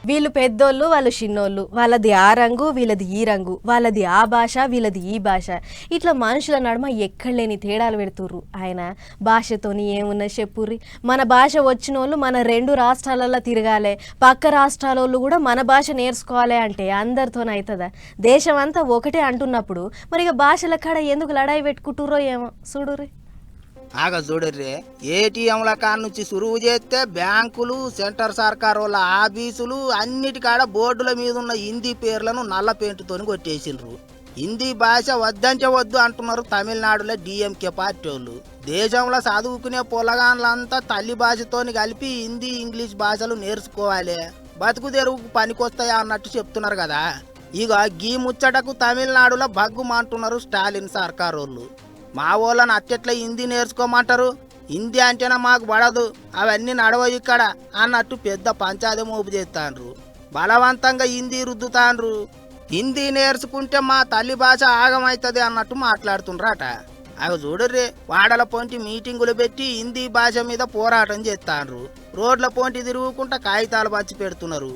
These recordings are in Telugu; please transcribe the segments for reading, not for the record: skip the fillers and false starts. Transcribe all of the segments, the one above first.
వీళ్ళు పెద్దోళ్ళు వాళ్ళు చిన్నోళ్ళు, వాళ్ళది ఆ రంగు వీళ్ళది ఈ రంగు, వాళ్ళది ఆ భాష వీళ్ళది ఈ భాష, ఇట్లా మనుషుల నడుమ ఎక్కడ లేని తేడాలు పెడుతుర్రు. ఆయన భాషతోని ఏమున్నది చెప్పుర్రి. మన భాష వచ్చిన వాళ్ళు మన 2 రాష్ట్రాలలో తిరగాలి, పక్క రాష్ట్రాల కూడా మన భాష నేర్చుకోవాలి అంటే అందరితోనే అవుతుందా? దేశం అంతా ఒకటే అంటున్నప్పుడు మరి ఇక భాషల కాడ ఎందుకు లడాయి పెట్టుకుంటుర్రో ఏమో చూడుర్రి. ఆగ చూడర్రే, ఏటీఎంల కాడ నుంచి సురువు చేస్తే బ్యాంకులు, సెంటర్ సర్కార్ వాళ్ళ ఆఫీసులు అన్నిటికాడ బోర్డుల మీద ఉన్న హిందీ పేర్లను నల్ల పెయింట్తోని కొట్టేసిండ్రు. హిందీ భాష వద్దంటే వద్దు అంటున్నారు తమిళనాడులో డిఎంకే పార్టీ వాళ్ళు. దేశంలో చదువుకునే పొలగాన్లంతా తల్లి భాషతోని కలిపి హిందీ ఇంగ్లీష్ భాషలు నేర్చుకోవాలి, బతుకు తెరువుకు పనికొస్తాయా అన్నట్టు చెప్తున్నారు కదా. ఇక గీ ముచ్చటకు తమిళనాడులో బగ్గుమంటున్నారు స్టాలిన్ సర్కార్ వాళ్ళు. మా వాళ్ళని అట్టెట్లా హిందీ నేర్చుకోమంటారు, హిందీ అంటేనే మాకు పడదు, అవన్నీ నడవవు ఇక్కడ అన్నట్టు పెద్ద పంచాయతీ మోపు చేస్తాండ్రు. బలవంతంగా హిందీ రుద్దుతాండ్రు. హిందీ నేర్చుకుంటే మా తల్లి భాష ఆగమవుతుంది అన్నట్టు మాట్లాడుతుండ్రట. అవి చూడర్రే, వాడల పొంటి మీటింగులు పెట్టి హిందీ భాష మీద పోరాటం చేస్తాండ్రు. రోడ్ల పొంటి తిరుగుకుంటా కాగితాలు పంచి పెడుతున్నారు.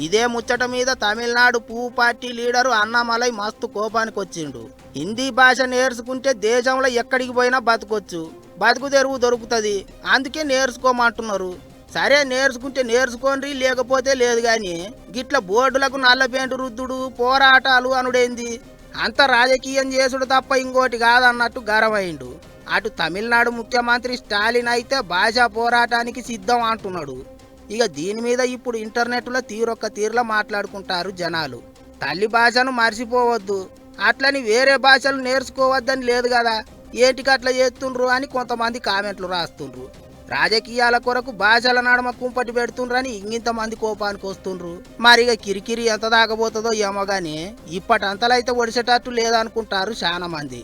ఇదే ముచ్చట మీద తమిళనాడు పువ్వు పార్టీ లీడరు అన్నామలై మస్తు కోపానికి వచ్చిండు. హిందీ భాష నేర్చుకుంటే దేశంలో ఎక్కడికి పోయినా బతకొచ్చు, బతుకు తెరువు దొరుకుతుంది, అందుకే నేర్చుకోమంటున్నారు. సరే నేర్చుకుంటే నేర్చుకోండి, లేకపోతే లేదు గాని గిట్ల బోర్డులకు నల్ల పెయింట్ రుద్దుడు, పోరాటాలు అనుడేంది? అంత రాజకీయం చేసుడు తప్ప ఇంకోటి కాదన్నట్టు గరమైండు. అటు తమిళనాడు ముఖ్యమంత్రి స్టాలిన్ అయితే భాషా పోరాటానికి సిద్ధం అంటున్నాడు. ఇక దీని మీద ఇప్పుడు ఇంటర్నెట్లో తీరొక్క తీరులో మాట్లాడుకుంటారు జనాలు. తల్లి భాషను మర్చిపోవద్దు, అట్లని వేరే భాషలు నేర్చుకోవద్దని లేదు కదా, ఏంటికి అట్లా చేస్తుండ్రు అని కొంతమంది కామెంట్లు రాస్తుండ్రు. రాజకీయాల కొరకు భాషల నడమ కుంపటి పెడుతుండ్రని ఇంగింతమంది కోపానికి వస్తుండ్రు. మరిగా కిరికిరి ఎంత దాకపోతుందో ఏమో గానీ ఇప్పటంతలైతే ఒడిసేటట్టు లేదనుకుంటారు చాలా మంది.